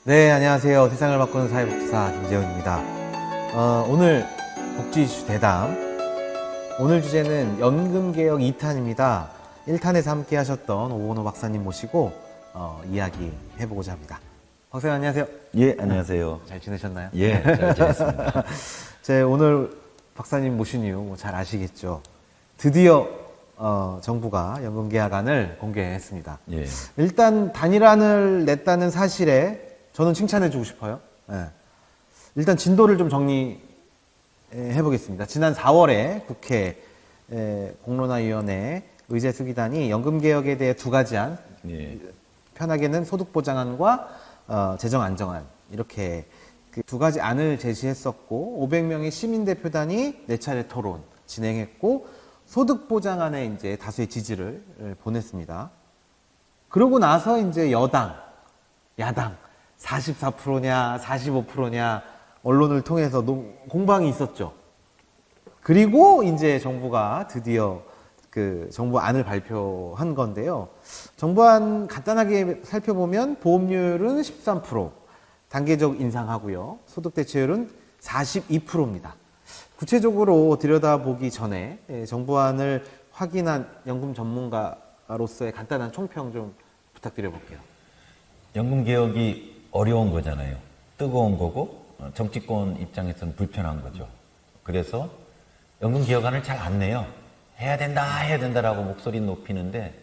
네, 안녕하세요. 세상을 바꾸는 사회복지사 김재훈입니다. 오늘 복지 이슈 대담. 오늘 주제는 연금개혁 2탄입니다. 1탄에서 함께 하셨던 오원호 박사님 모시고 이야기 해보고자 합니다. 박사님 안녕하세요. 예, 안녕하세요. 잘 지내셨나요? 예, 잘 지냈습니다. 오늘 박사님 모신 이유 잘 아시겠죠? 드디어 정부가 연금개혁안을 공개했습니다. 예. 일단 단일안을 냈다는 사실에 저는 칭찬해주고 싶어요. 예. 일단 진도를 좀 정리해 보겠습니다. 지난 4월에 국회 공론화위원회 의제수기단이 연금개혁에 대해 두 가지 안, 예. 편하게는 소득보장안과 재정안정안 이렇게 그 두 가지 안을 제시했었고 500명의 시민대표단이 4차례 토론 진행했고 소득보장안에 이제 다수의 지지를 보냈습니다. 그러고 나서 이제 여당, 야당 44%냐 45%냐 언론을 통해서 공방이 있었죠. 그리고 이제 정부가 드디어 그 정부안을 발표한 건데요. 정부안 간단하게 살펴보면 보험료율은 13%, 단계적 인상하고요. 소득 대체율은 42%입니다. 구체적으로 들여다보기 전에 정부안을 확인한 연금 전문가로서의 간단한 총평 좀 부탁드려볼게요. 연금 개혁이 어려운 거잖아요. 뜨거운 거고 정치권 입장에서는 불편한 거죠. 그래서 연금 개혁안을 잘 안 내요. 해야 된다라고 목소리 높이는데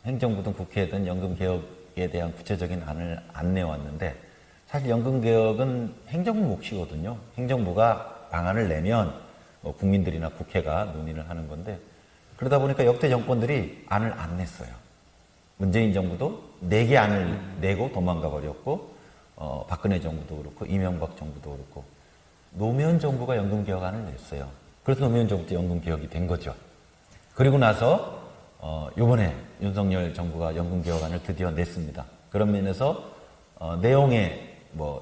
행정부든 국회든 연금 개혁에 대한 구체적인 안을 안 내왔는데 사실 연금 개혁은 행정부 몫이거든요. 행정부가 방안을 내면 국민들이나 국회가 논의를 하는 건데 그러다 보니까 역대 정권들이 안을 안 냈어요. 문재인 정부도 4개 안을 내고 도망가 버렸고 박근혜 정부도 그렇고 이명박 정부도 그렇고 노무현 정부가 연금개혁안을 냈어요. 그래서 노무현 정부 때 연금개혁이 된 거죠. 그리고 나서 이번에 윤석열 정부가 연금개혁안을 드디어 냈습니다. 그런 면에서 내용의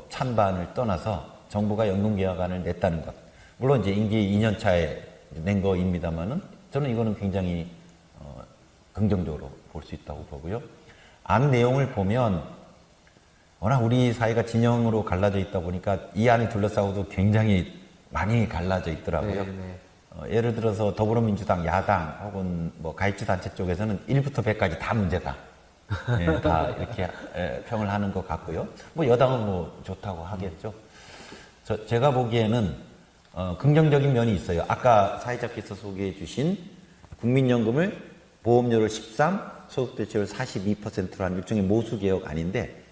찬반을 떠나서 정부가 연금개혁안을 냈다는 것, 물론 이제 임기 2년 차에 낸 거입니다만은 저는 이거는 굉장히 긍정적으로 볼 수 있다고 보고요. 안 내용을 보면 워낙 우리 사회가 진영으로 갈라져 있다 보니까 이 안을 둘러싸고도 굉장히 많이 갈라져 있더라고요. 예를 들어서 더불어민주당 야당 혹은 가입주 단체 쪽에서는 1부터 100까지 다 문제다. 예, 다 이렇게 평을 하는 것 같고요. 여당은 좋다고 하겠죠. 제가 보기에는 긍정적인 면이 있어요. 아까 사회자께서 소개해 주신 국민연금을 보험료를 13, 소득대체율 42%로 한 일종의 모수개혁 아닌데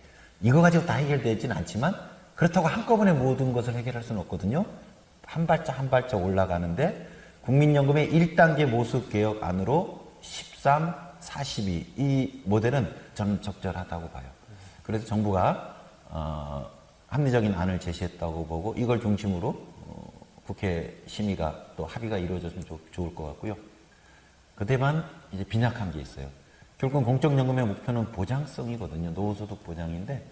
이거 가지고 다 해결되진 않지만 그렇다고 한꺼번에 모든 것을 해결할 수는 없거든요. 한 발짝 한 발짝 올라가는데 국민연금의 1단계 모수개혁 안으로 13, 42 이 모델은 저는 적절하다고 봐요. 그래서 정부가 합리적인 안을 제시했다고 보고 이걸 중심으로 국회 심의가 또 합의가 이루어졌으면 좋을 것 같고요. 그때만 이제 빈약한 게 있어요. 결국은 공적연금의 목표는 보장성이거든요. 노후소득 보장인데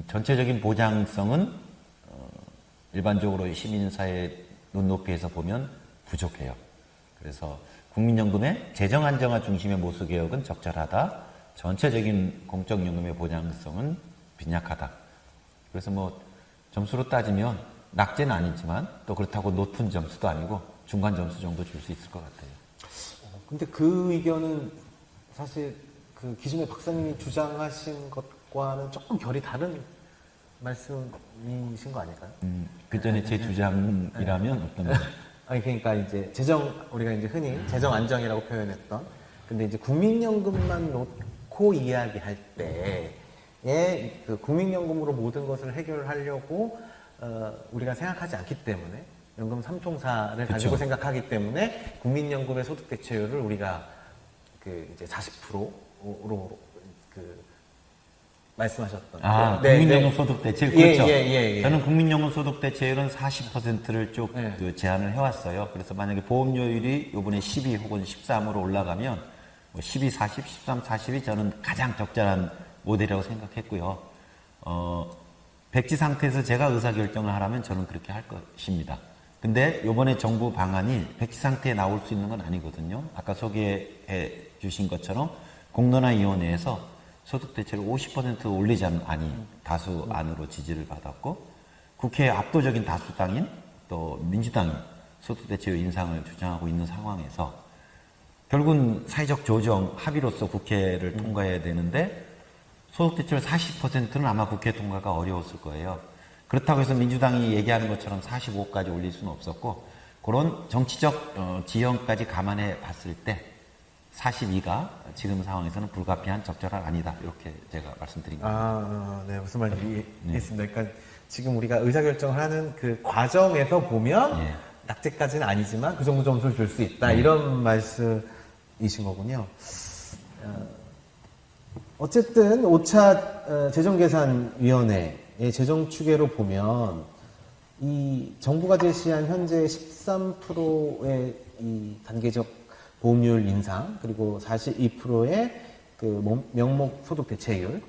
전체적인 보장성은 일반적으로 시민사회 눈높이에서 보면 부족해요. 그래서 국민연금의 재정안정화 중심의 모수개혁은 적절하다. 전체적인 공적연금의 보장성은 빈약하다. 그래서 점수로 따지면 낙제는 아니지만 또 그렇다고 높은 점수도 아니고 중간 점수 정도 줄 수 있을 것 같아요. 근데 그 의견은 사실 그 기존의 박사님이 주장하신 것과는 조금 결이 다른 말씀이신 거 아닐까요? 그 전에 제 주장이라면 어떤 거? 아니 그러니까 이제 우리가 이제 흔히 재정 안정이라고 표현했던, 근데 이제 국민연금만 놓고 이야기할 때에 그 국민연금으로 모든 것을 해결하려고 우리가 생각하지 않기 때문에 연금 삼총사를 가지고 그쵸. 생각하기 때문에 국민연금의 소득 대체율을 우리가 그 이제 40%로 그 말씀하셨던. 국민연금 소득 대체율. 그렇죠. 예. 저는 국민연금 소득 대체율은 40%를 쭉 네. 제한을 해왔어요. 그래서 만약에 보험료율이 이번에 12 혹은 13으로 올라가면 12, 40, 13, 40이 저는 가장 적절한 모델이라고 생각했고요. 백지 상태에서 제가 의사결정을 하라면 저는 그렇게 할 것입니다. 근데 이번에 정부 방안이 백지 상태에 나올 수 있는 건 아니거든요. 아까 소개해 주신 것처럼 공론화위원회에서 소득 대체를 50% 올리지 아니 다수 안으로 지지를 받았고 국회의 압도적인 다수당인 또 민주당이 소득 대체율 인상을 주장하고 있는 상황에서 결국은 사회적 조정 합의로서 국회를 통과해야 되는데 소득 대체율 40%는 아마 국회 통과가 어려웠을 거예요. 그렇다고 해서 민주당이 얘기하는 것처럼 45까지 올릴 수는 없었고 그런 정치적 지형까지 감안해 봤을 때 42가 지금 상황에서는 불가피한 적절한 아니다. 이렇게 제가 말씀드립니다. 네. 무슨 말인지 이해했습니다. 그러니까 지금 우리가 의사결정을 하는 그 과정에서 보면 예. 낙제까지는 아니지만 그 정도 점수를 줄 수 있다. 이런 말씀이신 거군요. 어쨌든 5차 재정계산위원회의 재정 추계로 보면 이 정부가 제시한 현재 13%의 이 단계적 보험료율 인상 그리고 42%의 그 명목 소득 대체율의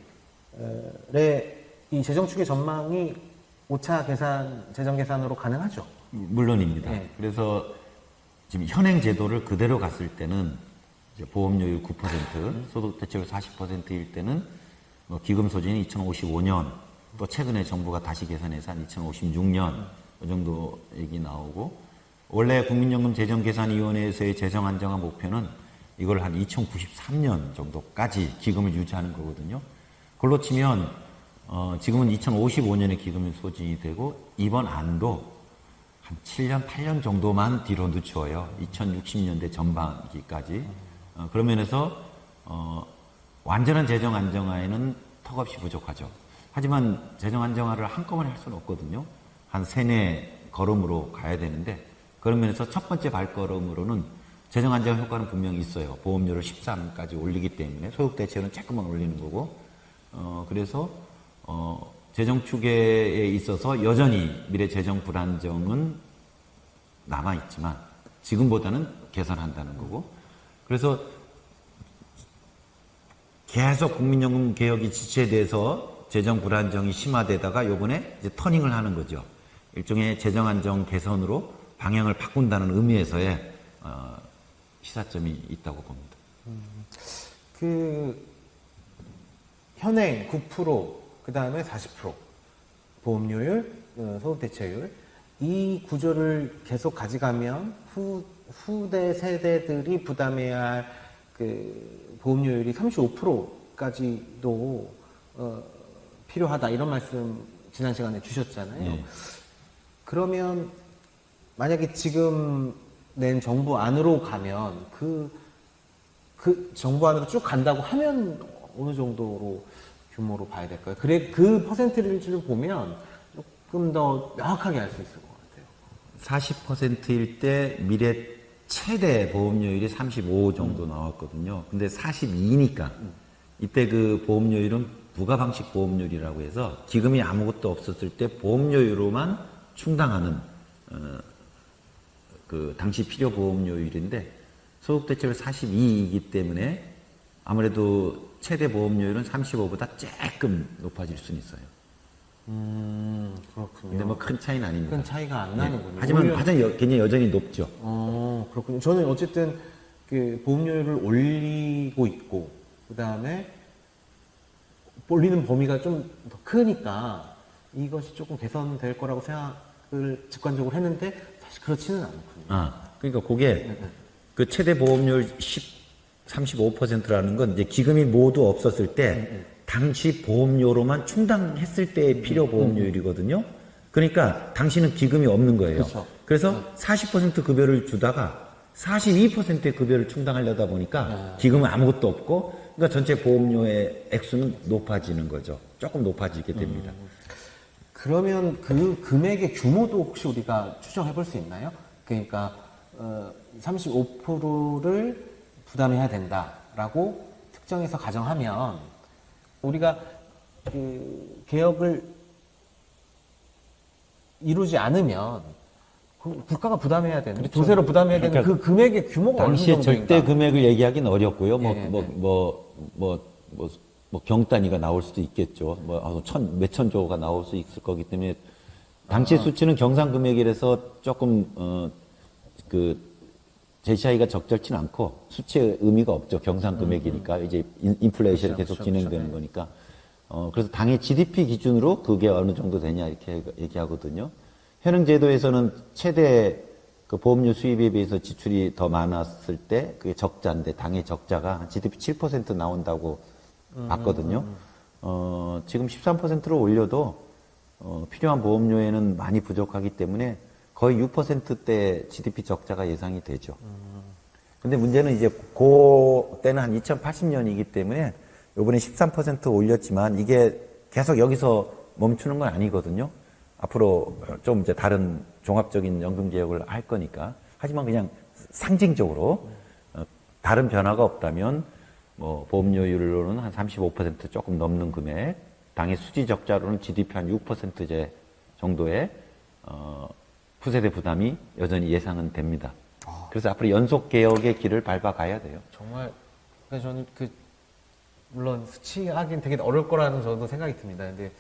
이 재정 추계 전망이 5차 재정 계산으로 가능하죠. 물론입니다. 네. 그래서 지금 현행 제도를 그대로 갔을 때는 이제 보험료율 9%, 소득 대체율 40%일 때는 뭐 기금 소진이 2055년, 또 최근에 정부가 다시 계산해서 한 2056년 이 정도 얘기 나오고 원래 국민연금 재정계산위원회에서의 재정 안정화 목표는 이걸 한 2093년 정도까지 기금을 유지하는 거거든요. 그걸로 치면 지금은 2055년에 기금이 소진이 되고 이번 안도 한 7년, 8년 정도만 뒤로 늦춰요. 2060년대 전반기까지. 그런 면에서 완전한 재정 안정화에는 턱없이 부족하죠. 하지만 재정 안정화를 한꺼번에 할 수는 없거든요. 한 세네 걸음으로 가야 되는데 그런 면에서 첫 번째 발걸음으로는 재정 안정화 효과는 분명히 있어요. 보험료를 13까지 올리기 때문에 소득 대체율은 조금만 올리는 거고 그래서 재정 추계에 있어서 여전히 미래 재정 불안정은 남아있지만 지금보다는 개선한다는 거고 그래서 계속 국민연금 개혁이 지체돼서 재정 불안정이 심화되다가 요번에 이제 터닝을 하는 거죠. 일종의 재정 안정 개선으로 방향을 바꾼다는 의미에서의 시사점이 있다고 봅니다. 그 현행 9%, 그 다음에 40% 보험료율, 소득 대체율 이 구조를 계속 가져가면 후대 세대들이 부담해야 할 그 보험료율이 35%까지도 필요하다 이런 말씀 지난 시간에 주셨잖아요. 예. 그러면 만약에 지금 낸 정부 안으로 가면 그 정부 안으로 쭉 간다고 하면 어느 정도로 규모로 봐야 될까요? 그래 그 퍼센트를 보면 조금 더 명확하게 알 수 있을 것 같아요. 40%일 때 미래 최대 보험료율이 35 정도 나왔거든요. 근데 42니까 이때 그 보험료율은 부가방식 보험료율이라고 해서 기금이 아무것도 없었을 때 보험료율로만 충당하는 그 당시 필요 보험료율인데 소득 대체율 42이기 때문에 아무래도 최대 보험료율은 35보다 조금 높아질 수는 있어요. 그렇군요. 근데 뭐 큰 차이는 아닙니다. 큰 차이가 안 나는군요. 하지만 굉장히 여전히 높죠. 그렇군요. 저는 어쨌든 그 보험료율을 올리고 있고, 그 다음에 올리는 범위가 좀 더 크니까 이것이 조금 개선될 거라고 생각을 직관적으로 했는데 사실 그렇지는 않군요. 그러니까 그게 그 최대 보험료율 35%라는 건 이제 기금이 모두 없었을 때 당시 보험료로만 충당했을 때의 필요 보험료율이거든요. 그러니까 당시는 기금이 없는 거예요. 그렇죠. 그래서 40% 급여를 주다가 42%의 급여를 충당하려다 보니까 기금은 아무것도 없고 그러니까 전체 보험료의 액수는 높아지는 거죠. 조금 높아지게 됩니다. 그러면 그 금액의 규모도 혹시 우리가 추정해 볼 수 있나요? 그러니까 35%를 부담해야 된다라고 특정해서 가정하면 우리가 그 개혁을 이루지 않으면 국가가 부담해야 되는 그렇죠. 조세로 부담해야 되는 그러니까 그 금액의 규모가 어느 당시에 정도인가? 절대 금액을 얘기하기는 어렵고요. 경 단위가 나올 수도 있겠죠. 몇천 조가 나올 수 있을 거기 때문에 당시 수치는 경상 금액이라서 조금 제시하기가 적절치는 않고 수치의 의미가 없죠. 경상 금액이니까 이제 인플레이션이 그렇죠, 계속 그렇죠, 진행되는 네. 거니까. 그래서 당의 GDP 기준으로 그게 어느 정도 되냐 이렇게 얘기하거든요. 현행 제도에서는 최대 그 보험료 수입에 비해서 지출이 더 많았을 때 그게 적자인데 당의 적자가 GDP 7% 나온다고 봤거든요. 지금 13%로 올려도 필요한 보험료에는 많이 부족하기 때문에 거의 6%대 GDP 적자가 예상이 되죠. 근데 문제는 이제 그때는 한 2080년이기 때문에 요번에 13% 올렸지만 이게 계속 여기서 멈추는 건 아니거든요. 앞으로 좀 이제 다른 종합적인 연금 개혁을 할 거니까. 하지만 그냥 상징적으로 다른 변화가 없다면 뭐 보험료율로는 한 35% 조금 넘는 금액, 당의 수지 적자로는 GDP 한 6%제 정도의 후세대 부담이 여전히 예상은 됩니다. 그래서 앞으로 연속 개혁의 길을 밟아가야 돼요. 정말 그러니까 저는 물론 수치하긴 되게 어려울 거라는 저도 생각이 듭니다. 근데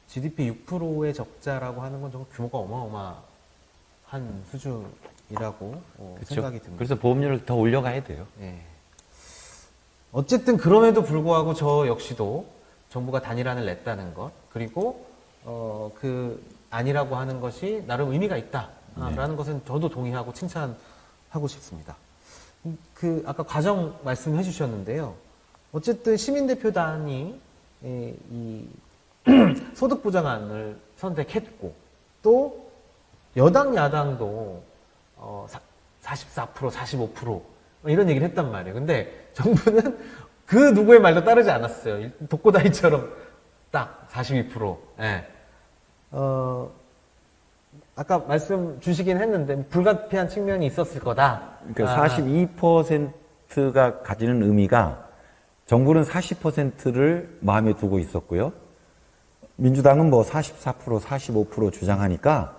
GDP 6%의 적자라고 하는 건 정말 규모가 어마어마한 수준이라고 생각이 듭니다. 그래서 보험료를 더 올려가야 돼요. 예. 어쨌든 그럼에도 불구하고 저 역시도 정부가 단일안을 냈다는 것, 그리고 그 아니라고 하는 것이 나름 의미가 있다라는 것은 저도 동의하고 칭찬하고 싶습니다. 아까 과정 말씀해 주셨는데요. 어쨌든 시민대표단이 이 소득보장안을 선택했고, 또 여당 야당도 44%, 45% 이런 얘기를 했단 말이에요. 근데 정부는 그 누구의 말도 따르지 않았어요. 독고다이처럼 딱 42%. 예. 아까 말씀 주시긴 했는데 불가피한 측면이 있었을 거다. 그러니까 42%가 가지는 의미가 정부는 40%를 마음에 두고 있었고요. 민주당은 뭐 44%, 45% 주장하니까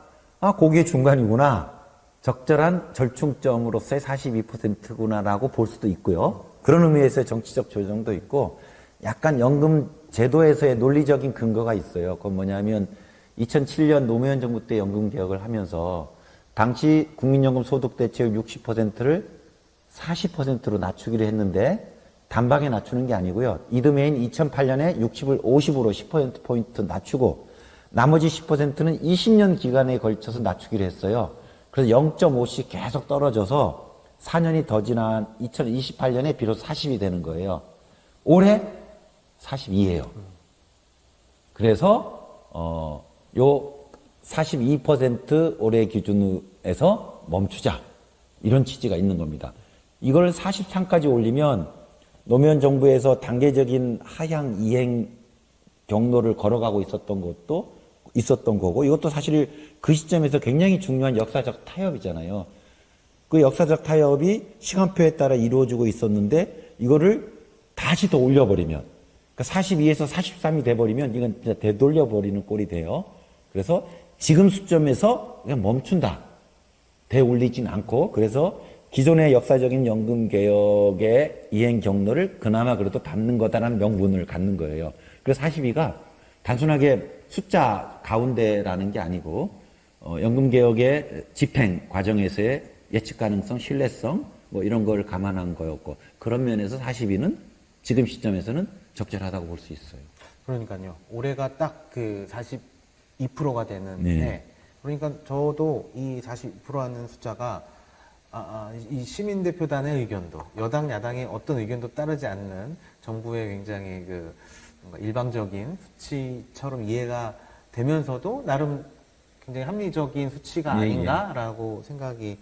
그게 중간이구나. 적절한 절충점으로서의 42%구나라고 볼 수도 있고요. 그런 의미에서의 정치적 조정도 있고 약간 연금 제도에서의 논리적인 근거가 있어요. 그건 뭐냐면 2007년 노무현 정부 때 연금 개혁을 하면서 당시 국민연금 소득 대체율 60%를 40%로 낮추기로 했는데 단박에 낮추는 게 아니고요. 이듬해인 2008년에 60을 50으로 10%포인트 낮추고 나머지 10%는 20년 기간에 걸쳐서 낮추기로 했어요. 그래서 0.5씩 계속 떨어져서 4년이 더 지난 2028년에 비로소 40이 되는 거예요. 올해 42예요. 그래서 요 42% 올해 기준에서 멈추자. 이런 취지가 있는 겁니다. 이걸 43까지 올리면 노무현 정부에서 단계적인 하향 이행 경로를 걸어가고 있었던 것도 있었던 거고, 이것도 사실 그 시점에서 굉장히 중요한 역사적 타협이잖아요. 그 역사적 타협이 시간표에 따라 이루어지고 있었는데 이거를 다시 더 올려버리면, 그러니까 42에서 43이 돼버리면 이건 진짜 되돌려버리는 꼴이 돼요. 그래서 지금 수점에서 그냥 멈춘다. 되올리진 않고, 그래서 기존의 역사적인 연금 개혁의 이행 경로를 그나마 그래도 밟는 거다라는 명분을 갖는 거예요. 그래서 42가 단순하게 숫자 가운데라는 게 아니고 연금 개혁의 집행 과정에서의 예측 가능성, 신뢰성 뭐 이런 걸 감안한 거였고, 그런 면에서 42는 지금 시점에서는 적절하다고 볼 수 있어요. 그러니까요. 올해가 딱 그 42%가 되는 네. 해. 그러니까 저도 이 42%라는 숫자가 이 시민대표단의 의견도, 여당 야당의 어떤 의견도 따르지 않는 정부의 굉장히 뭔가 일방적인 수치처럼 이해가 되면서도 나름 굉장히 합리적인 수치가 예, 아닌가라고 생각이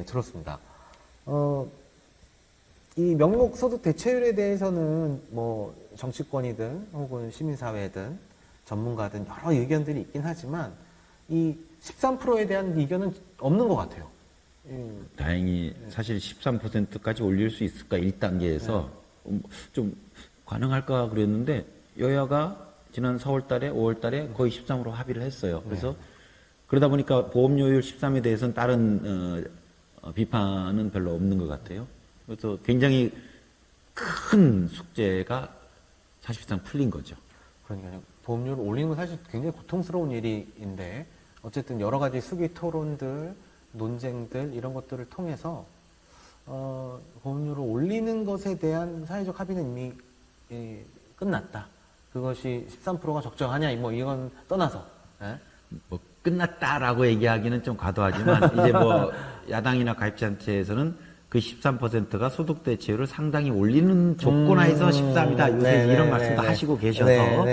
들었습니다. 이 명목 소득 대체율에 대해서는 뭐 정치권이든 혹은 시민사회든 전문가든 여러 의견들이 있긴 하지만 이 13%에 대한 의견은 없는 것 같아요. 다행히 사실 13%까지 올릴 수 있을까 1단계에서 좀 가능할까 그랬는데 여야가 지난 4월 달에 5월 달에 거의 13으로 합의를 했어요. 그래서 그러다 보니까 보험료율 13에 대해서는 다른 비판은 별로 없는 것 같아요. 그래서 굉장히 큰 숙제가 사실상 풀린 거죠. 그러니까요. 보험료를 올리는 건 사실 굉장히 고통스러운 일인데 어쨌든 여러 가지 수기 토론들, 논쟁들 이런 것들을 통해서 보험료를 올리는 것에 대한 사회적 합의는 이미 끝났다. 그것이 13%가 적정하냐, 뭐 이건 떠나서. 예? 뭐 끝났다라고 얘기하기는 좀 과도하지만 이제 뭐 야당이나 가입자단체에서는 그 13%가 소득 대체율을 상당히 올리는 조건하에서 13이다. 요새 이런 말씀도 하시고 계셔서.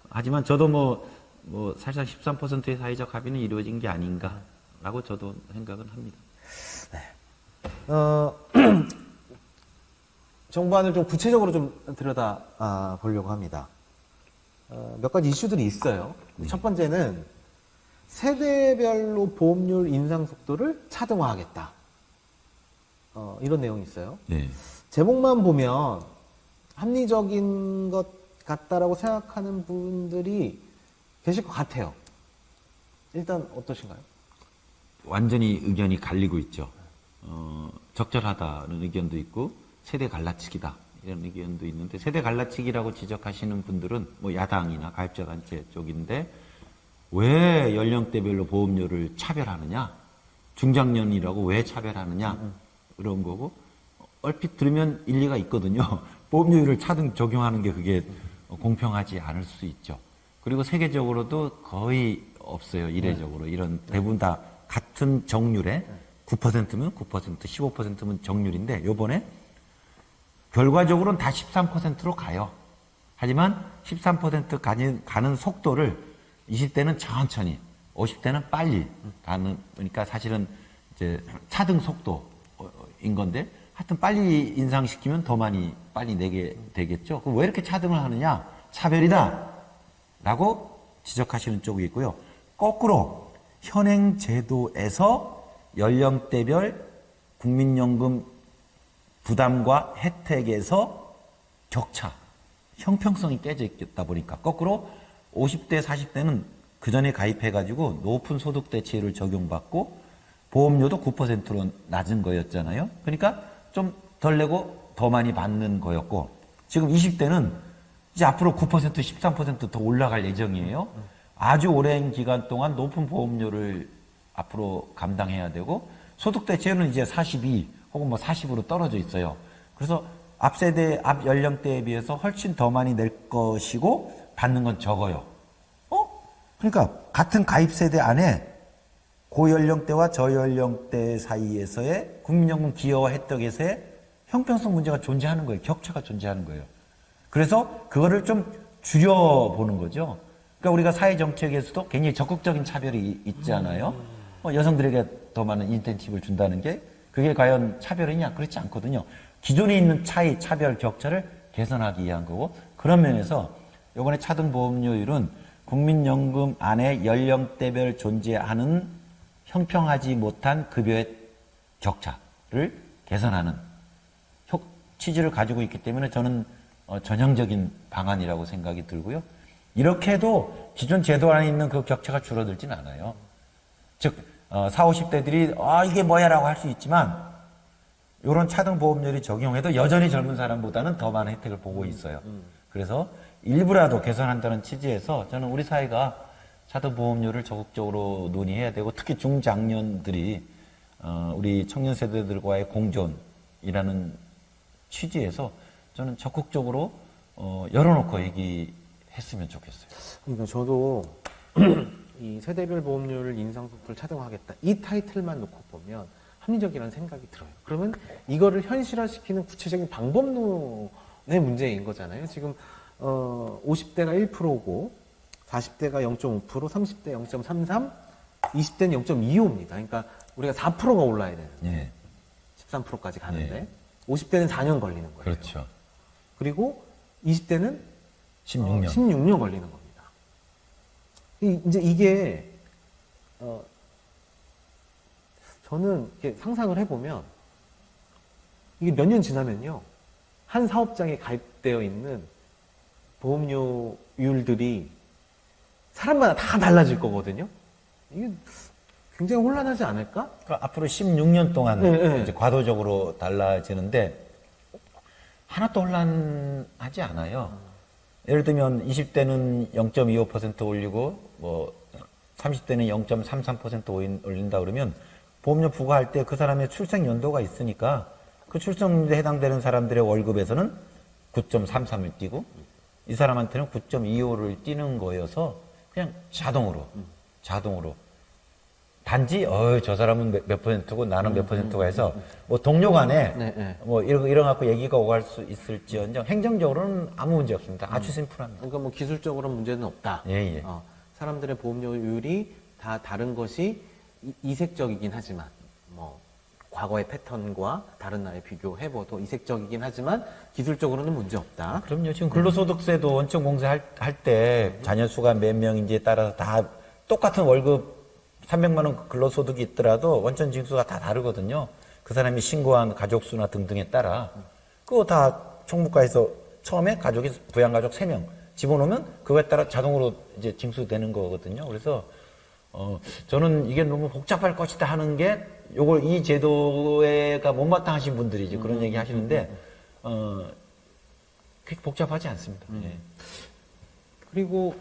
하지만 저도 뭐 사실상 13%의 사회적 합의는 이루어진 게 아닌가라고 저도 생각은 합니다. 정부안을 좀 구체적으로 좀 들여다 보려고 합니다. 몇 가지 이슈들이 있어요. 첫 번째는 세대별로 보험료 인상 속도를 차등화하겠다. 이런 내용이 있어요. 네. 제목만 보면 합리적인 것 같다라고 생각하는 분들이 계실 것 같아요. 일단 어떠신가요? 완전히 의견이 갈리고 있죠. 적절하다는 의견도 있고 세대 갈라치기다 이런 의견도 있는데, 세대 갈라치기라고 지적하시는 분들은 뭐 야당이나 가입자단체 쪽인데, 왜 연령대별로 보험료를 차별하느냐, 중장년이라고 왜 차별하느냐 그런 거고, 얼핏 들으면 일리가 있거든요. 보험료율을 차등 적용하는 게 그게 공평하지 않을 수 있죠. 그리고 세계적으로도 거의 없어요. 이례적으로 이런 대부분 다 같은 정률에 9%면 9%, 15%면 정률인데, 요번에 결과적으로는 다 13%로 가요. 하지만 13% 가는 속도를 20대는 천천히, 50대는 빨리 가는, 그러니까 사실은 이제 차등 속도인 건데, 하여튼 빨리 인상시키면 더 많이 빨리 내게 되겠죠. 그럼 왜 이렇게 차등을 하느냐? 차별이다 라고 지적하시는 쪽이 있고요. 거꾸로 현행 제도에서 연령대별 국민연금 부담과 혜택에서 격차, 형평성이 깨져 있다 보니까 거꾸로 50대, 40대는 그 전에 가입해가지고 높은 소득 대체율을 적용받고 보험료도 9%로 낮은 거였잖아요. 그러니까 좀 덜 내고 더 많이 받는 거였고, 지금 20대는 이제 앞으로 9%, 13%더 올라갈 예정이에요. 아주 오랜 기간 동안 높은 보험료를 앞으로 감당해야 되고, 소득 대체율은 이제 42 혹은 뭐 40으로 떨어져 있어요. 그래서 앞 세대, 앞 연령대에 비해서 훨씬 더 많이 낼 것이고 받는 건 적어요. 그러니까 같은 가입 세대 안에 고연령대와 저연령대 사이에서의 국민연금 기여와 혜택에서의 형평성 문제가 존재하는 거예요. 격차가 존재하는 거예요. 그래서 그거를 좀 줄여보는 거죠. 그러니까 우리가 사회정책에서도 굉장히 적극적인 차별이 있잖아요. 여성들에게 더 많은 인센티브를 준다는 게 그게 과연 차별이냐? 그렇지 않거든요. 기존에 있는 차별 격차를 개선하기 위한 거고, 그런 면에서 이번에 차등 보험료율은 국민연금 안에 연령대별 존재하는 형평하지 못한 급여의 격차를 개선하는 취지를 가지고 있기 때문에 저는 전형적인 방안이라고 생각이 들고요. 이렇게 해도 기존 제도 안에 있는 그 격차가 줄어들진 않아요. 즉 40, 50대들이 이게 뭐야라고 할 수 있지만, 이런 차등 보험료를 적용해도 여전히 젊은 사람보다는 더 많은 혜택을 보고 있어요. 그래서 일부라도 개선한다는 취지에서 저는 우리 사회가 차등 보험료를 적극적으로 논의해야 되고, 특히 중장년들이 우리 청년 세대들과의 공존이라는 취지에서 저는 적극적으로 열어놓고 얘기했으면 좋겠어요. 그러니까 저도 이 세대별 보험료를 인상 속도를 차등하겠다, 이 타이틀만 놓고 보면 합리적이라는 생각이 들어요. 그러면 이거를 현실화시키는 구체적인 방법론의 문제인 거잖아요. 지금 50대가 1%고 40대가 0.5%, 30대 0.33, 20대는 0.25입니다. 그러니까 우리가 4%가 올라야 되는데 네. 13%까지 가는데 네. 50대는 4년 걸리는 거예요. 그렇죠. 그리고 20대는 16년. 16년 걸리는 겁니다. 이제 이게 저는 이렇게 상상을 해보면, 이게 몇 년 지나면요, 한 사업장에 가입되어 있는 보험료율들이 사람마다 다 달라질 거거든요. 이게 굉장히 혼란하지 않을까? 그러니까 앞으로 16년 동안 네. 이제 과도적으로 달라지는데 하나도 혼란하지 않아요. 예를 들면 20대는 0.25% 올리고 뭐 30대는 0.33% 올린다 그러면 보험료 부과할 때 그 사람의 출생 연도가 있으니까 그 출생 연도에 해당되는 사람들의 월급에서는 9.33을 띄고 이 사람한테는 9.25를 띄는 거여서 그냥 자동으로 단지 저 사람은 몇 %고 나는 몇 %가 해서 뭐 동료 간에 네, 네. 뭐 이런 갖고 얘기가 오갈 수 있을지언정 행정적으로는 아무 문제 없습니다. 아주 심플합니다. 그러니까 뭐 기술적으로는 문제는 없다. 예, 예. 사람들의 보험료율이 다 다른 것이 이색적이긴 하지만 뭐 과거의 패턴과 다른 나라에 비교해봐도 이색적이긴 하지만 기술적으로는 문제 없다. 그럼요. 지금 근로소득세도 원천 공제할 때 자녀 수가 몇 명인지에 따라서 다 똑같은 월급 300만 원 근로소득이 있더라도 원천 징수가 다 다르거든요. 그 사람이 신고한 가족 수나 등등에 따라 그거 다 총무과에서 처음에 가족이 부양가족 3명 집어넣으면 그거에 따라 자동으로 이제 징수되는 거거든요. 그래서 저는 이게 너무 복잡할 것이다 하는 게 요걸 이 제도가 못마땅하신 분들이지 그런 얘기 하시는데 그렇게 복잡하지 않습니다. 예. 그리고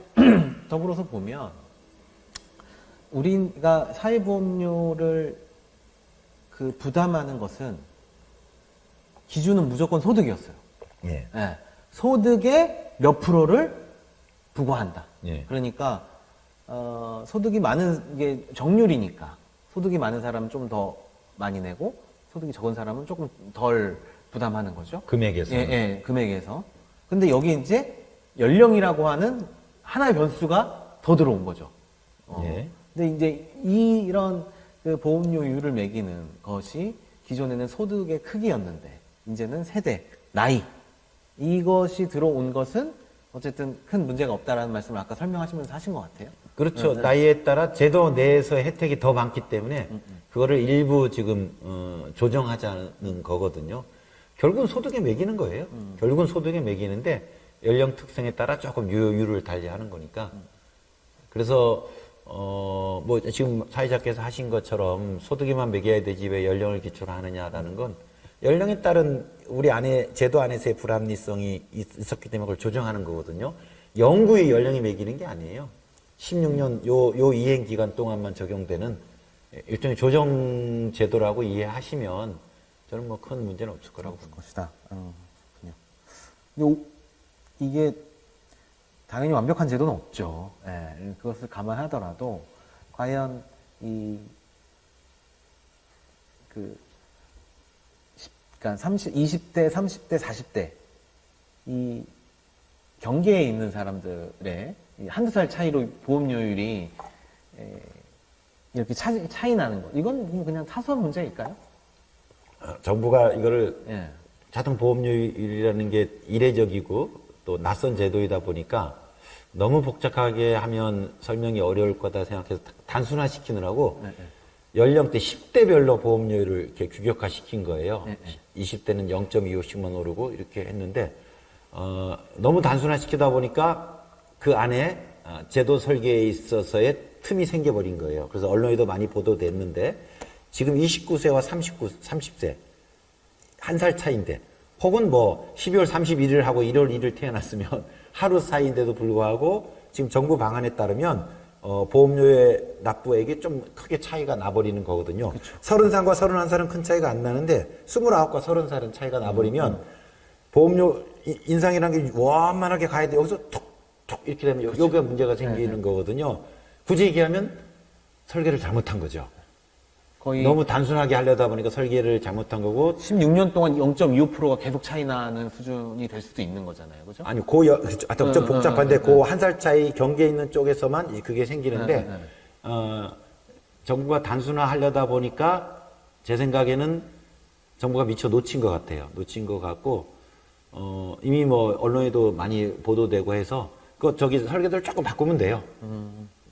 더불어서 보면 우리가 사회보험료를 그 부담하는 것은 기준은 무조건 소득이었어요. 예. 예. 소득의 몇 프로를 부과한다. 예. 그러니까 소득이 많은 게 정률이니까 소득이 많은 사람은 좀 더 많이 내고 소득이 적은 사람은 조금 덜 부담하는 거죠. 금액에서. 예, 금액에서. 근데 여기 이제 연령이라고 하는 하나의 변수가 더 들어온 거죠. 예. 근데 이제 이런 그 보험료율을 매기는 것이 기존에는 소득의 크기였는데 이제는 세대, 나이 이것이 들어온 것은 어쨌든 큰 문제가 없다라는 말씀을 아까 설명하시면서 하신 것 같아요. 그렇죠. 나이에 따라 제도 내에서의 혜택이 더 많기 때문에 그거를 일부 지금 조정하자는 거거든요. 결국은 소득에 매기는 거예요. 결국은 소득에 매기는데 연령 특성에 따라 조금 유효율을 달리하는 거니까. 그래서 뭐 지금 사회자께서 하신 것처럼 소득에만 매겨야 되지 왜 연령을 기초로 하느냐라는 건 연령에 따른 우리 안에 제도 안에서의 불합리성이 있었기 때문에 그걸 조정하는 거거든요. 영구히 연령이 매기는 게 아니에요. 16년 요 이행 기간 동안만 적용되는 일종의 조정 제도라고 이해하시면 저는 뭐 큰 문제는 없을 거라고 봅니다. 것이다. 근데 이게 당연히 완벽한 제도는 없죠. 예, 그것을 감안하더라도 과연 그러니까 20대, 30대, 40대 이 경계에 있는 사람들의 한두 살 차이로 보험료율이 이렇게 차이 나는 거. 이건 그냥 사소한 문제일까요? 정부가 이거를 예. 자동보험료율이라는 게 이례적이고 또 낯선 제도이다 보니까 너무 복잡하게 하면 설명이 어려울 거다 생각해서 단순화시키느라고 연령대 10대별로 보험료율을 이렇게 규격화시킨 거예요. 20대는 0.25씩만 오르고 이렇게 했는데 너무 단순화시키다 보니까 그 안에 제도 설계에 있어서의 틈이 생겨버린 거예요. 그래서 언론에도 많이 보도됐는데 지금 29세와 30세 한 살 차이인데 혹은 뭐 12월 31일 하고 1월 1일 태어났으면 하루 사이인데도 불구하고 지금 정부 방안에 따르면 보험료의 납부액이 좀 크게 차이가 나버리는 거거든요. 그쵸. 30살과 31살은 큰 차이가 안 나는데 29과 30살은 차이가 나버리면 보험료 인상이라는 게 완만하게 가야 돼. 여기서 툭툭 이렇게 되면 여기가 문제가 생기는 거거든요. 굳이 얘기하면 설계를 잘못한 거죠. 거의 너무 단순하게 하려다 보니까 설계를 잘못한 거고 16년 동안 0.25%가 계속 차이 나는 수준이 될 수도 있는 거잖아요. 그죠? 아니 하여튼 좀 복잡한데 한 살 차이 경계에 있는 쪽에서만 그게 생기는데 정부가 단순화 하려다 보니까 제 생각에는 정부가 미처 놓친 것 같아요. 놓친 것 같고 이미 뭐 언론에도 많이 보도되고 해서 저기 설계도를 조금 바꾸면 돼요.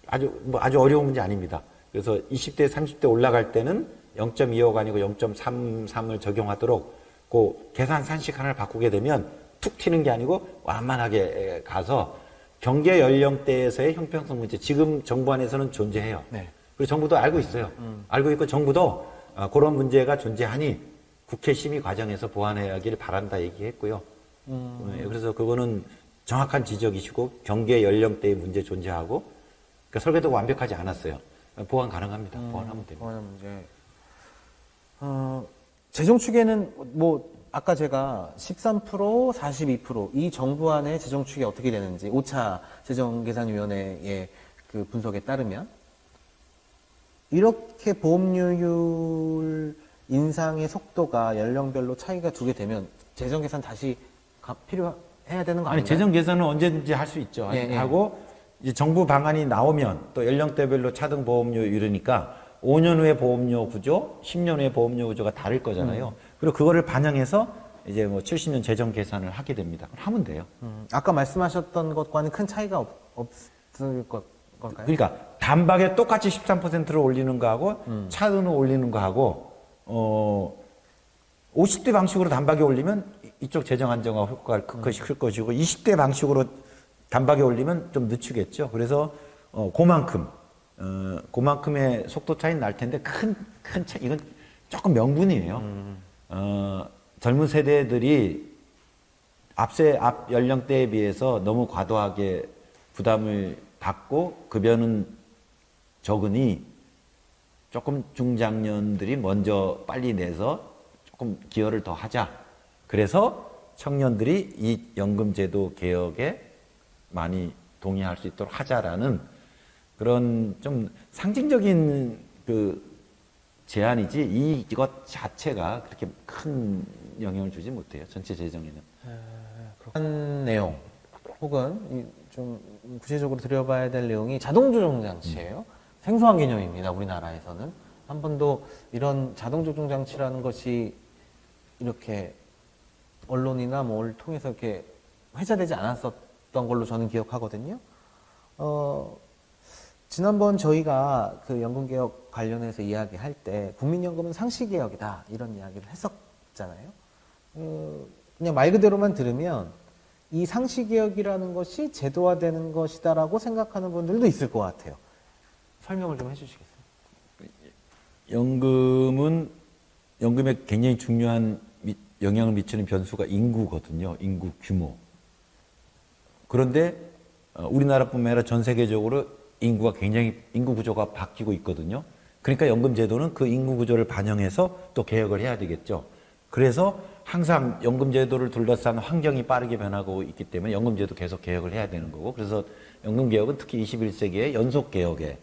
아주 어려운 문제 아닙니다. 그래서 20대, 30대 올라갈 때는 0.25가 아니고 0.33을 적용하도록 그 계산 산식 하나를 바꾸게 되면 툭 튀는 게 아니고 완만하게 가서 경계 연령대에서의 형평성 문제 지금 정부 안에서는 존재해요. 네. 그리고 정부도 알고 있어요. 알고 있고 정부도 그런 문제가 존재하니 국회 심의 과정에서 보완해야기를 바란다 얘기했고요. 그래서 그거는 정확한 지적이시고 경계 연령대의 문제 존재하고 그러니까 설계도가 완벽하지 않았어요. 보완 가능합니다. 보완하면 됩니다. 보완 문제. 재정 추계는 뭐 아까 제가 13%, 42%이 정부안의 재정 추계 어떻게 되는지 5차 재정계산위원회의 그 분석에 따르면 이렇게 보험료율 인상의 속도가 연령별로 차이가 두게 되면 재정 계산 다시 필요해야 되는 거 아닌가요? 아니, 재정 계산은 언제든지 할 수 있죠. 예, 예. 하고 이제 정부 방안이 나오면 또 연령대별로 차등 보험료 이러니까 5년 후에 보험료 구조, 10년 후에 보험료 구조가 다를 거잖아요. 그리고 그거를 반영해서 이제 뭐 70년 재정 계산을 하게 됩니다. 하면 돼요. 아까 말씀하셨던 것과는 큰 차이가 없을 걸까요? 그러니까 단박에 똑같이 13%를 올리는 거하고 차등을 올리는 거하고 50대 방식으로 단박에 올리면 이쪽 재정 안정화 효과가 클 것이고 20대 방식으로 단박에 올리면 좀 늦추겠죠. 그래서 그만큼의 속도 차이는 날 텐데 큰 차이, 이건 조금 명분이에요. 젊은 세대들이 앞 연령대에 비해서 너무 과도하게 부담을 받고 급여는 적으니 조금 중장년들이 먼저 빨리 내서 조금 기여를 더 하자. 그래서 청년들이 이 연금제도 개혁에 많이 동의할 수 있도록 하자라는 그런 좀 상징적인 그 제안이지 이것 자체가 그렇게 큰 영향을 주지 못해요. 전체 재정에는. 그런 내용 혹은 좀 구체적으로 들여봐야 될 내용이 자동조정 장치예요. 생소한 개념입니다. 우리나라에서는 한 번도 이런 자동조정 장치라는 것이 이렇게 언론이나 뭐를 통해서 이렇게 회자되지 않았었던 걸로 저는 기억하거든요. 지난번 저희가 그 연금개혁 관련해서 이야기할 때 국민연금은 상시개혁이다 이런 이야기를 했었잖아요. 그냥 말 그대로만 들으면 이 상시개혁이라는 것이 제도화되는 것이다라고 생각하는 분들도 있을 것 같아요. 설명을 좀 해주시겠어요? 연금에 굉장히 중요한 영향을 미치는 변수가 인구거든요. 인구 규모. 그런데 우리나라뿐만 아니라 전 세계적으로 인구 구조가 바뀌고 있거든요. 그러니까 연금제도는 그 인구 구조를 반영해서 또 개혁을 해야 되겠죠. 그래서 항상 연금제도를 둘러싼 환경이 빠르게 변하고 있기 때문에 연금제도 계속 개혁을 해야 되는 거고, 그래서 연금개혁은 특히 21세기의 연속개혁의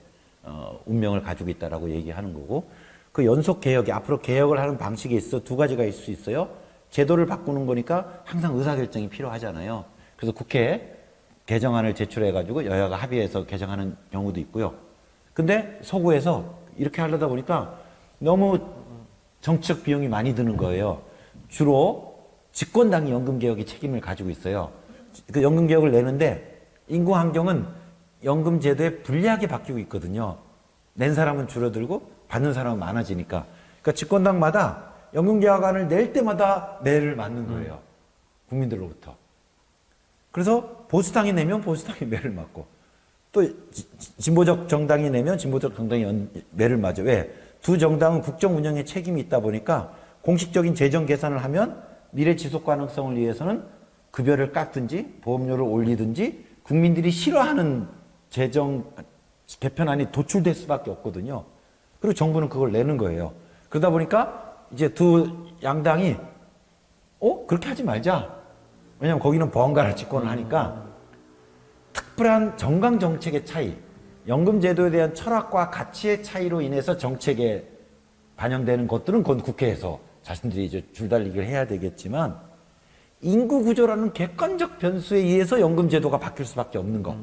운명을 가지고 있다라고 얘기하는 거고, 그 연속개혁이 앞으로 개혁을 하는 방식에 있어 두 가지가 있을 수 있어요. 제도를 바꾸는 거니까 항상 의사결정이 필요하잖아요. 그래서 국회에 개정안을 제출해가지고 여야가 합의해서 개정하는 경우도 있고요. 근데 서구에서 이렇게 하려다 보니까 너무 정치적 비용이 많이 드는 거예요. 주로 집권당이 연금개혁의 책임을 가지고 있어요. 그 연금개혁을 내는데 인구 환경은 연금제도에 불리하게 바뀌고 있거든요. 낸 사람은 줄어들고 받는 사람은 많아지니까. 그러니까 집권당마다 연금개혁안을 낼 때마다 매를 맞는 거예요. 국민들로부터. 그래서 보수당이 내면 보수당이 매를 맞고, 또 진보적 정당이 내면 진보적 정당이 매를 맞아. 왜? 두 정당은 국정 운영에 책임이 있다 보니까 공식적인 재정 계산을 하면 미래 지속 가능성을 위해서는 급여를 깎든지 보험료를 올리든지 국민들이 싫어하는 재정 개편안이 도출될 수밖에 없거든요. 그리고 정부는 그걸 내는 거예요. 그러다 보니까 이제 두 양당이 그렇게 하지 말자. 왜냐하면 거기는 보안관을 집권을 하니까 특별한 정강 정책의 차이, 연금제도에 대한 철학과 가치의 차이로 인해서 정책에 반영되는 것들은 그건 국회에서 자신들이 이제 줄달리기를 해야 되겠지만, 인구 구조라는 객관적 변수에 의해서 연금제도가 바뀔 수밖에 없는 거.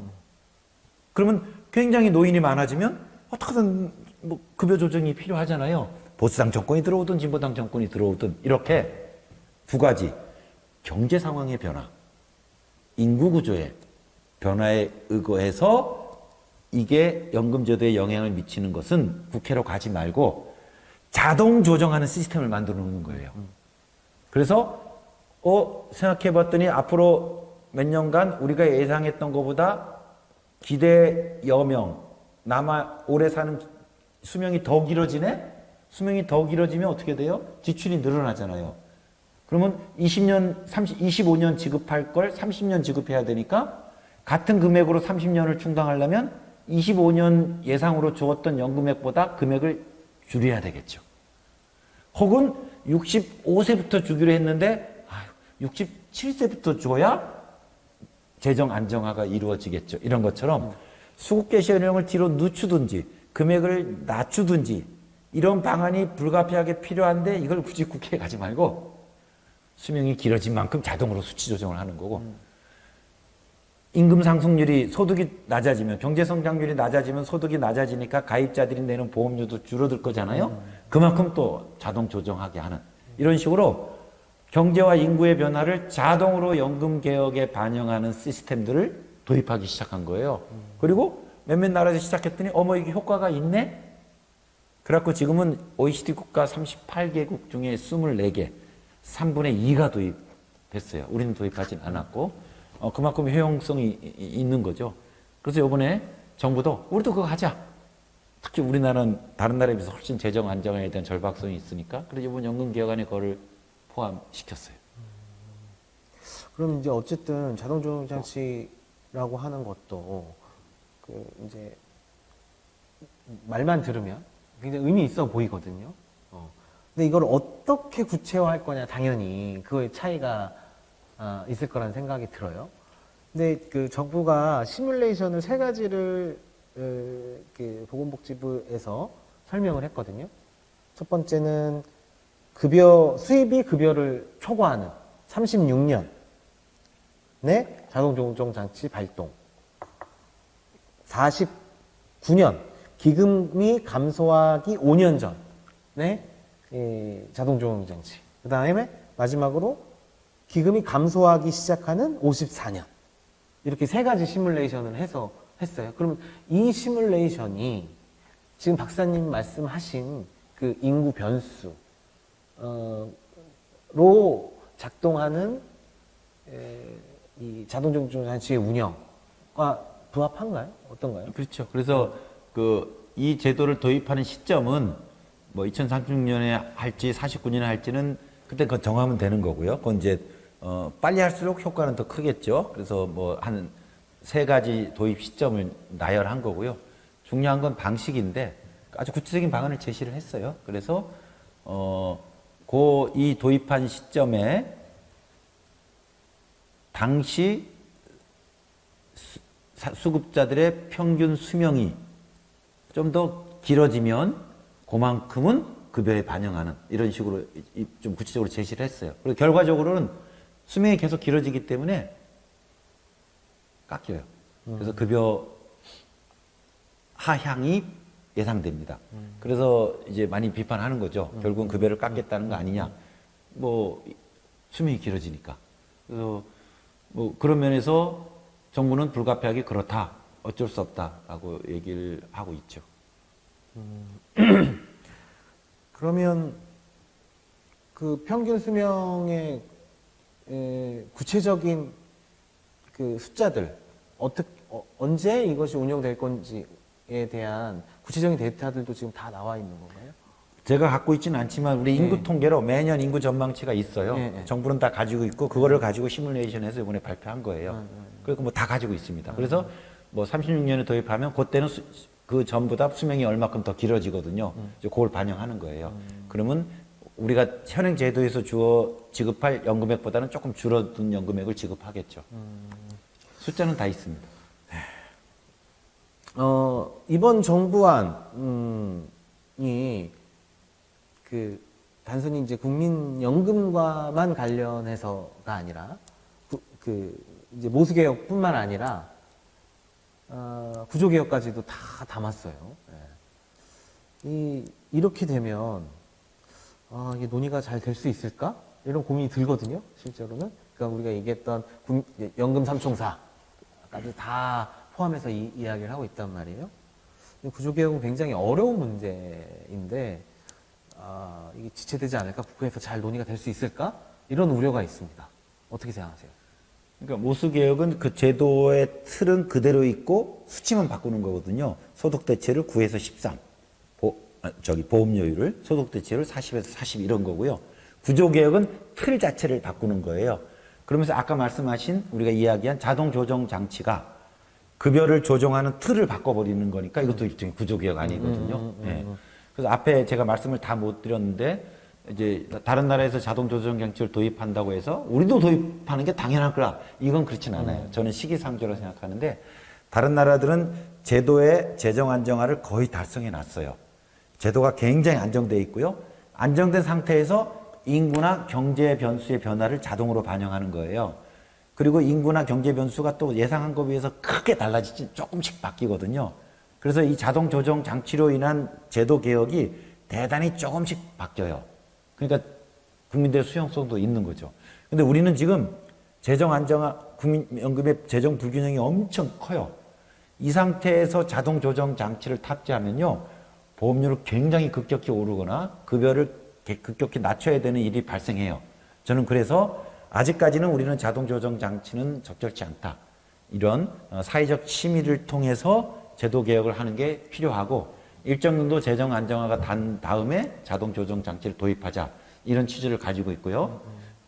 그러면 굉장히 노인이 많아지면 어떻게든 뭐 급여 조정이 필요하잖아요. 보수당 정권이 들어오든 진보당 정권이 들어오든 이렇게 두 가지 경제 상황의 변화, 인구 구조의 변화에 의거해서 이게 연금제도에 영향을 미치는 것은 국회로 가지 말고 자동 조정하는 시스템을 만들어 놓는 거예요. 그래서 생각해 봤더니 앞으로 몇 년간 우리가 예상했던 것보다 기대 여명, 오래 사는 수명이 더 길어지네? 수명이 더 길어지면 어떻게 돼요? 지출이 늘어나잖아요. 그러면 25년 지급할 걸 30년 지급해야 되니까 같은 금액으로 30년을 충당하려면 25년 예상으로 주었던 연금액보다 금액을 줄여야 되겠죠. 혹은 65세부터 주기로 했는데 67세부터 줘야 재정 안정화가 이루어지겠죠. 이런 것처럼 수급 개시령을 뒤로 늦추든지 금액을 낮추든지 이런 방안이 불가피하게 필요한데 이걸 굳이 국회에 가지 말고 수명이 길어진 만큼 자동으로 수치 조정을 하는 거고 임금 상승률이 소득이 낮아지면 경제 성장률이 낮아지면 소득이 낮아지니까 가입자들이 내는 보험료도 줄어들 거잖아요. 그만큼 또 자동 조정하게 하는 이런 식으로 경제와 인구의 변화를 자동으로 연금 개혁에 반영하는 시스템들을 도입하기 시작한 거예요. 그리고 몇몇 나라에서 시작했더니 어머 이게 효과가 있네? 그래갖고 지금은 OECD 국가 38개국 중에 24개, 3분의 2가 도입됐어요. 우리는 도입하진 않았고 그만큼 효용성이 있는 거죠. 그래서 이번에 정부도 우리도 그거 하자. 특히 우리나라는 다른 나라에 비해서 훨씬 재정 안정화에 대한 절박성이 있으니까 그래서 이번 연금 개혁안에 그거를 포함시켰어요. 그럼 이제 어쨌든 자동 조정 장치라고 하는 것도 그 이제 말만 들으면 굉장히 의미 있어 보이거든요. 근데 이걸 어떻게 구체화할 거냐 당연히 그거의 차이가 있을 거라는 생각이 들어요. 근데 그 정부가 시뮬레이션을 3가지를 그 보건복지부에서 설명을 했거든요. 첫 번째는 수입이 급여를 초과하는 36년에 자동 조정 장치 발동. 49년 기금이 감소하기 5년 전에 자동 조정 장치. 그 다음에 마지막으로 기금이 감소하기 시작하는 54년. 이렇게 3가지 시뮬레이션을 했어요. 그러면 이 시뮬레이션이 지금 박사님 말씀하신 그 인구 변수, 로 작동하는 이 자동 조정 장치의 운영과 부합한가요? 어떤가요? 그렇죠. 그래서 이 제도를 도입하는 시점은 뭐 2036년에 할지 49년에 할지는 그때 그거 정하면 되는 거고요. 그건 이제 빨리 할수록 효과는 더 크겠죠. 그래서 뭐 한 3가지 도입 시점을 나열한 거고요. 중요한 건 방식인데 아주 구체적인 방안을 제시를 했어요. 그래서 이 도입한 시점에 당시 수급자들의 평균 수명이 좀 더 길어지면 그만큼은 급여에 반영하는 이런 식으로 좀 구체적으로 제시를 했어요. 그리고 결과적으로는 수명이 계속 길어지기 때문에 깎여요. 그래서 급여 하향이 예상됩니다. 그래서 이제 많이 비판하는 거죠. 결국은 급여를 깎겠다는 거 아니냐. 뭐 수명이 길어지니까. 그래서 뭐 그런 면에서 정부는 불가피하게 그렇다. 어쩔 수 없다라고 얘기를 하고 있죠. 그러면 그 평균 수명의 구체적인 그 숫자들 언제 이것이 운영될 건지에 대한 구체적인 데이터들도 지금 다 나와 있는 건가요? 제가 갖고 있지는 않지만 우리 인구 통계로 매년 인구 전망치가 있어요. 정부는 다 가지고 있고 그거를 가지고 시뮬레이션해서 이번에 발표한 거예요. 그리고 뭐 다 가지고 있습니다. 그래서 뭐 36년에 도입하면 그때는 그 전보다 수명이 얼마큼 더 길어지거든요. 이제 그걸 반영하는 거예요. 그러면 우리가 현행 제도에서 지급할 연금액보다는 조금 줄어든 연금액을 지급하겠죠. 숫자는 다 있습니다. 이번 정부안이 그 단순히 이제 국민연금과만 관련해서가 아니라 이제 모수개혁뿐만 아니라 구조개혁까지도 다 담았어요. 이렇게 되면 이게 논의가 잘 될 수 있을까? 이런 고민이 들거든요. 실제로는. 그러니까 우리가 얘기했던 연금 삼총사까지 다 포함해서 이야기를 하고 있단 말이에요. 구조개혁은 굉장히 어려운 문제인데 이게 지체되지 않을까? 국회에서 잘 논의가 될 수 있을까? 이런 우려가 있습니다. 어떻게 생각하세요? 그러니까 모수개혁은 그 제도의 틀은 그대로 있고 수치만 바꾸는 거거든요. 소득대체를 9에서 13, 보험료율을 소득대체율 40에서 40 이런 거고요. 구조개혁은 틀 자체를 바꾸는 거예요. 그러면서 아까 말씀하신 우리가 이야기한 자동 조정 장치가 급여를 조정하는 틀을 바꿔버리는 거니까 이것도 일종의 구조개혁 아니거든요. 그래서 앞에 제가 말씀을 다 못 드렸는데 이제 다른 나라에서 자동 조정 장치를 도입한다고 해서 우리도 도입하는 게 당연할 거라. 이건 그렇진 않아요. 저는 시기상조라고 생각하는데 다른 나라들은 제도의 재정 안정화를 거의 달성해 놨어요. 제도가 굉장히 안정되어 있고요. 안정된 상태에서 인구나 경제 변수의 변화를 자동으로 반영하는 거예요. 그리고 인구나 경제 변수가 또 예상한 것에 비해서 크게 달라지지 조금씩 바뀌거든요. 그래서 이 자동 조정 장치로 인한 제도 개혁이 대단히 조금씩 바뀌어요. 그러니까 국민들의 수용성도 있는 거죠. 근데 우리는 지금 재정 안정화, 국민연금의 재정 불균형이 엄청 커요. 이 상태에서 자동 조정 장치를 탑재하면요, 보험료를 굉장히 급격히 오르거나 급여를 급격히 낮춰야 되는 일이 발생해요. 저는 그래서 아직까지는 우리는 자동 조정 장치는 적절치 않다. 이런 사회적 심의를 통해서 제도 개혁을 하는 게 필요하고 일정 정도 재정 안정화가 단 다음에 자동 조정 장치를 도입하자. 이런 취지를 가지고 있고요.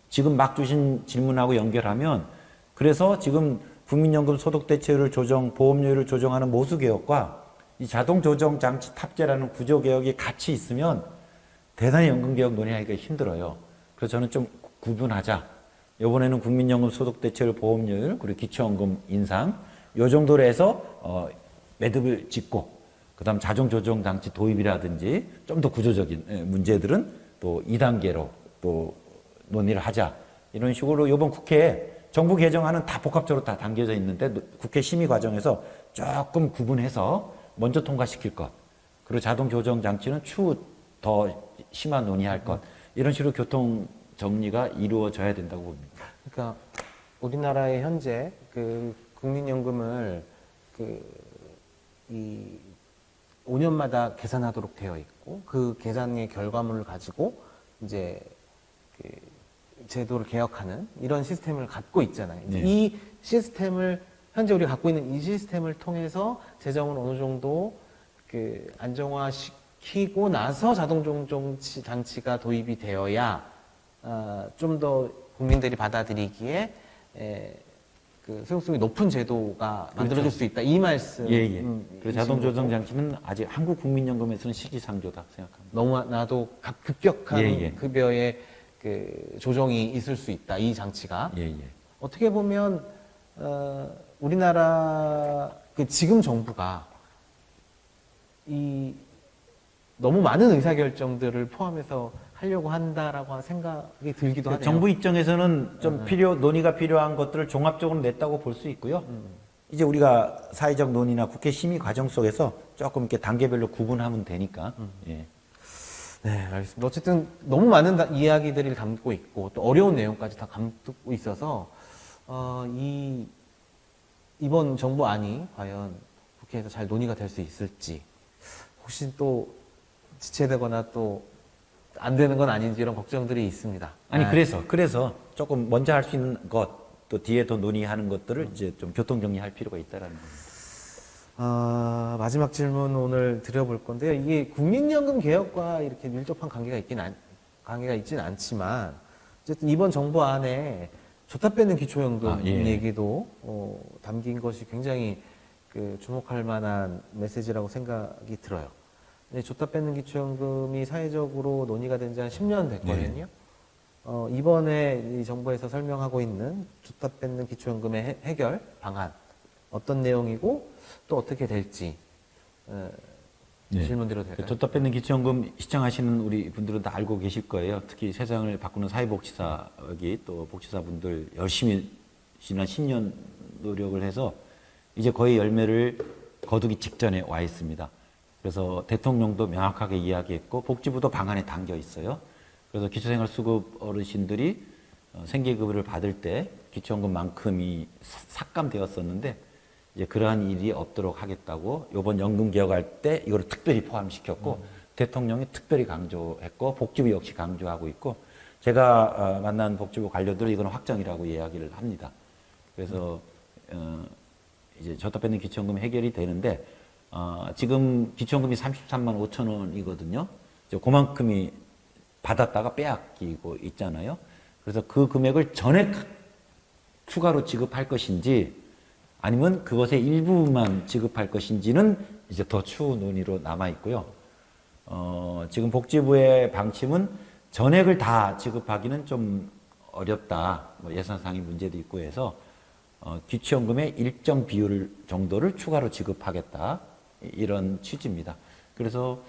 지금 막 주신 질문하고 연결하면 그래서 지금 국민연금 소득 대체율을 조정, 보험료율을 조정하는 모수 개혁과 이 자동 조정 장치 탑재라는 구조 개혁이 같이 있으면 대단히 연금 개혁 논의하기가 힘들어요. 그래서 저는 좀 구분하자. 이번에는 국민연금 소득 대체율 보험료율 그리고 기초연금 인상 요 정도로 해서 매듭을 짓고 그다음 자동 조정 장치 도입이라든지 좀 더 구조적인 문제들은 또 2단계로 또 논의를 하자. 이런 식으로 이번 국회에 정부 개정안은 다 복합적으로 다 담겨져 있는데 국회 심의 과정에서 조금 구분해서 먼저 통과시킬 것. 그리고 자동 조정 장치는 추후 더 심한 논의할 것. 이런 식으로 교통 정리가 이루어져야 된다고 봅니다. 그러니까 우리나라의 현재 그 국민연금을 이 5년마다 계산하도록 되어 있고 그 계산의 결과물을 가지고 이제 그 제도를 개혁하는 이런 시스템을 갖고 있잖아요. 네. 이 시스템을 현재 우리가 갖고 있는 이 시스템을 통해서 재정을 어느 정도 그 안정화시키고 나서 자동 조정 장치가 도입이 되어야 좀 더 국민들이 받아들이기에 그 수용성이 높은 제도가 만들어질 그렇죠. 수 있다. 이 말씀. 예. 그래서 자동 조정 장치는 아직 한국 국민연금에서는 시기상조다 생각합니다. 너무나도 급격한 예. 급여의 그 조정이 있을 수 있다. 이 장치가. 예. 어떻게 보면 우리나라 그 지금 정부가 이 너무 많은 의사결정들을 포함해서 하려고 한다라고 생각이 들기도 하네요. 정부 입장에서는 좀 논의가 필요한 것들을 종합적으로 냈다고 볼 수 있고요. 이제 우리가 사회적 논의나 국회 심의 과정 속에서 조금 이렇게 단계별로 구분하면 되니까. 예. 네, 알겠습니다. 어쨌든 너무 많은 이야기들을 담고 있고 또 어려운 내용까지 다 담고 있어서 이번 정부안이 과연 국회에서 잘 논의가 될 수 있을지 혹시 또 지체되거나 또 안 되는 건 아닌지 이런 걱정들이 있습니다. 아니 그래서 조금 먼저 할 수 있는 것, 또 뒤에 더 논의하는 것들을 이제 좀 교통 정리할 필요가 있다라는 겁니다. 마지막 질문 오늘 드려볼 건데요. 이게 국민연금 개혁과 이렇게 밀접한 관계가 있진 않지만 어쨌든 이번 정부 안에 줬다 뺏는 기초연금 예. 얘기도 담긴 것이 굉장히 그 주목할 만한 메시지라고 생각이 들어요. 네, 줬다 뺏는 기초연금이 사회적으로 논의가 된 지 한 10년 됐거든요. 이번에 이 정부에서 설명하고 있는 줬다 뺏는 기초연금의 해결 방안 어떤 내용이고 또 어떻게 될지 질문 드려도 될까요? 줬다 뺏는 기초연금 시청하시는 우리 분들은 다 알고 계실 거예요. 특히 세상을 바꾸는 사회복지사 여기 또 복지사분들 열심히 지난 10년 노력을 해서 이제 거의 열매를 거두기 직전에 와 있습니다. 그래서 대통령도 명확하게 이야기했고 복지부도 방안에 담겨 있어요. 그래서 기초생활수급 어르신들이 생계급여를 받을 때 기초연금만큼이 삭감되었었는데 이제 그러한 일이 없도록 하겠다고 이번 연금 개혁할 때 이걸 특별히 포함시켰고 대통령이 특별히 강조했고 복지부 역시 강조하고 있고 제가 만난 복지부 관료들은 이건 확정이라고 이야기를 합니다. 그래서 이제 줬다 뺏는 기초연금 해결이 되는데 지금 기초연금이 33만 5천 원이거든요. 그만큼이 받았다가 빼앗기고 있잖아요. 그래서 그 금액을 전액 추가로 지급할 것인지 아니면 그것의 일부만 지급할 것인지는 이제 더 추후 논의로 남아 있고요. 지금 복지부의 방침은 전액을 다 지급하기는 좀 어렵다. 뭐 예산상의 문제도 있고 해서 기초연금의 일정 비율 정도를 추가로 지급하겠다. 이런 취지입니다. 그래서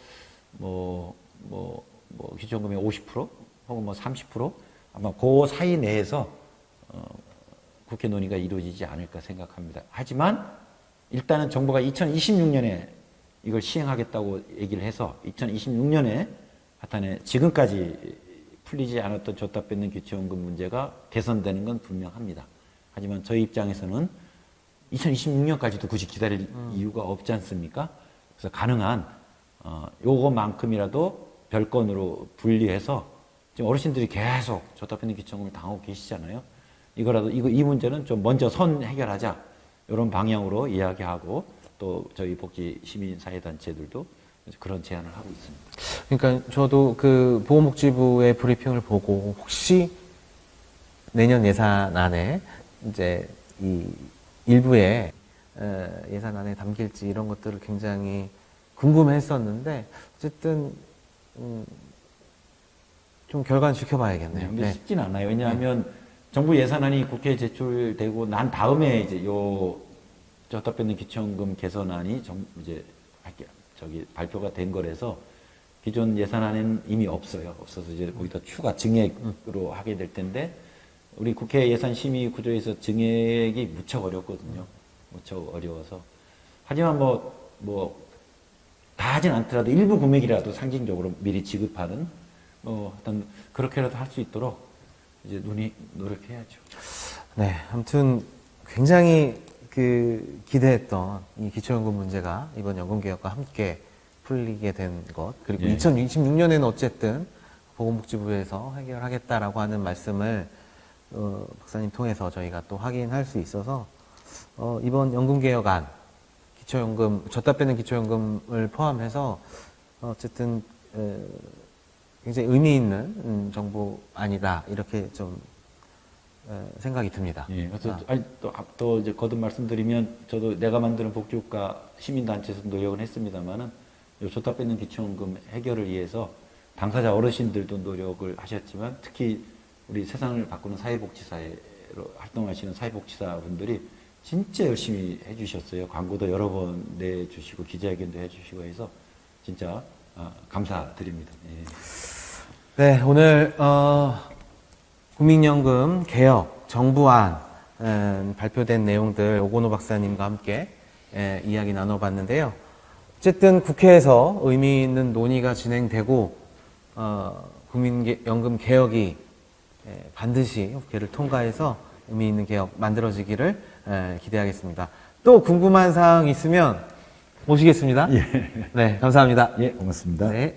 기초연금의 50% 혹은 뭐 30% 아마 그 사이 내에서 국회 논의가 이루어지지 않을까 생각합니다. 하지만 일단은 정부가 2026년에 이걸 시행하겠다고 얘기를 해서 2026년에 하여튼에 지금까지 풀리지 않았던 줬다 뺏는 기초연금 문제가 개선되는 건 분명합니다. 하지만 저희 입장에서는 2026년까지도 굳이 기다릴 이유가 없지 않습니까? 그래서 가능한 요거만큼이라도 별건으로 분리해서 지금 어르신들이 계속 줬다 뺏는 기초연금을 당하고 계시잖아요. 이거라도 이 문제는 좀 먼저 선 해결하자 이런 방향으로 이야기하고 또 저희 복지 시민사회단체들도 그런 제안을 하고 있습니다. 그러니까 저도 그 보건복지부의 브리핑을 보고 혹시 내년 예산안에 이제 이 일부의 예산안에 담길지 이런 것들을 굉장히 궁금했었는데 어쨌든 좀 결과는 지켜봐야겠네요. 근데 쉽진 않아요. 왜냐하면 정부 예산안이 국회에 제출되고 난 다음에 이제 줬다 뺏는 기초연금 개선안이 이제 발표가 된 거라서 기존 예산안에는 이미 없어요. 없어서 이제 거기다 추가 증액으로 하게 될 텐데 우리 국회 예산 심의 구조에서 증액이 무척 어렵거든요. 무척 어려워서. 하지만 다 하진 않더라도 일부 금액이라도 상징적으로 미리 지급하는 어떤 그렇게라도 할 수 있도록 이제 노력해야죠. 네, 아무튼 굉장히 기대했던 이 기초연금 문제가 이번 연금개혁과 함께 풀리게 된 것, 그리고 2026년에는 어쨌든 보건복지부에서 해결하겠다라고 하는 말씀을 박사님 통해서 저희가 또 확인할 수 있어서 이번 연금개혁안, 기초연금, 줬다 뺏는 기초연금을 포함해서 어쨌든 굉장히 의미 있는 정부안이다 이렇게 좀 생각이 듭니다. 예, 그래서 또 이제 거듭 말씀드리면 저도 내가 만드는 복지국가 시민단체에서 노력은 했습니다만은 줬다 뺏는 기초연금 해결을 위해서 당사자 어르신들도 노력을 하셨지만 특히 우리 세상을 바꾸는 사회복지사로 활동하시는 사회복지사분들이 진짜 열심히 해주셨어요. 광고도 여러 번 내주시고 기자회견도 해주시고 해서 진짜 감사드립니다. 예. 네, 오늘 국민연금 개혁 정부안 발표된 내용들 오건호 박사님과 함께 이야기 나눠봤는데요. 어쨌든 국회에서 의미 있는 논의가 진행되고 국민연금 개혁이 반드시 국회를 통과해서 의미 있는 개혁 만들어지기를 기대하겠습니다. 또 궁금한 사항 있으면 모시겠습니다. 예. 네, 감사합니다. 예, 고맙습니다. 네.